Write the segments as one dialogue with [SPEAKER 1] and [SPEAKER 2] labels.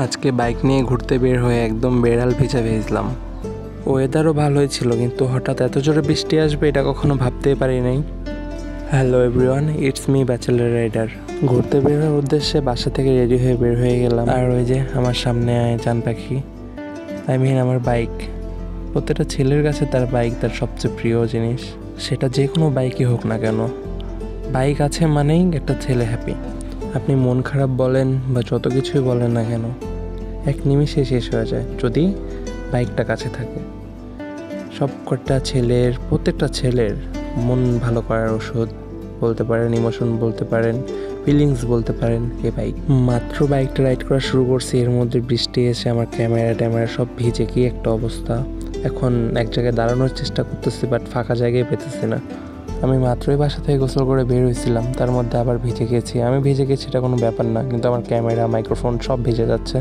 [SPEAKER 1] আজকে বাইক নিয়ে ঘুরতে বের হয়ে একদম বেড়াল ভিজা ভিজলাম। ওয়েদারও ভালোই ছিল, কিন্তু হঠাৎ এত জোরে বৃষ্টি আসবে এটা কখনো ভাবতেই পারি নাই। Hello everyone, it's me bachelor rider. ঘুরতে বের হওয়ার উদ্দেশ্যে বাসা থেকে রেডি হয়ে বের হয়ে গেলাম। আর ওই যে আমার সামনে চান পাখি, আমার বাইক। প্রত্যেকটা ছেলের কাছে তার বাইক তার সবচেয়ে প্রিয় জিনিস, সেটা যে কোনো বাইকই হোক না কেন। বাইক আছে মানেই একটা ছেলে হ্যাপি। আপনি মন খারাপ বলেন বা যত কিছুই বলেন না কেন, এক নিমিষে শেষ হয়ে যায় যদি বাইকটা কাছে থাকে। সবকটা ছেলের, প্রত্যেকটা ছেলের মন ভালো করার ওষুধ বলতে পারেন, ইমোশন বলতে পারেন, ফিলিংস বলতে পারেন এই বাইক। মাত্র বাইকটা রাইড করা শুরু করছি, এর মধ্যে বৃষ্টি এসে আমার ক্যামেরা সব ভিজে, কি একটা অবস্থা। এখন এক জায়গায় দাঁড়ানোর চেষ্টা করতেছি, বাট ফাঁকা জায়গায় পেতেছি না। আমি মাত্রই বাসা থেকে গোসল করে বের হয়েছিলাম, তার মধ্যে আবার ভিজে গেছি। আমি ভিজে গেছি এটা কোনো ব্যাপার না, কিন্তু আমার ক্যামেরা, মাইক্রোফোন সব ভিজে যাচ্ছে।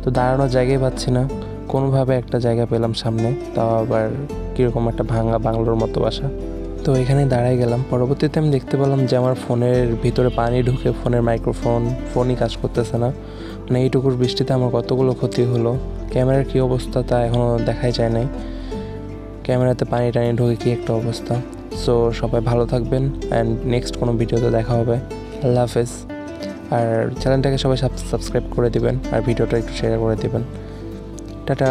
[SPEAKER 1] তো দাঁড়ানোর জায়গায় পাচ্ছি না। কোনোভাবে একটা জায়গা পেলাম সামনে, তাও আবার কীরকম একটা ভাঙা বাংলোর মতো বাসা। তো এখানে দাঁড়াই গেলাম। পরবর্তীতে আমি দেখতে পেলাম যে আমার ফোনের ভিতরে পানি ঢুকে ফোনের ফোনই কাজ করতেছে না। মানে এইটুকুর বৃষ্টিতে আমার কতগুলো ক্ষতি হলো। ক্যামেরার কী অবস্থা তা এখনও দেখাই যায় নাই। ক্যামেরাতে পানি টানি ঢুকে কী একটা অবস্থা। সো সবাই ভালো থাকবেন, অ্যান্ড নেক্সট কোনো ভিডিওতে দেখা হবে। আল্লাহ হাফেজ। আর চ্যানেলটাকে সবাই সাবস্ক্রাইব করে দিবেন, আর ভিডিওটা একটু শেয়ার করে দিবেন। টাটা।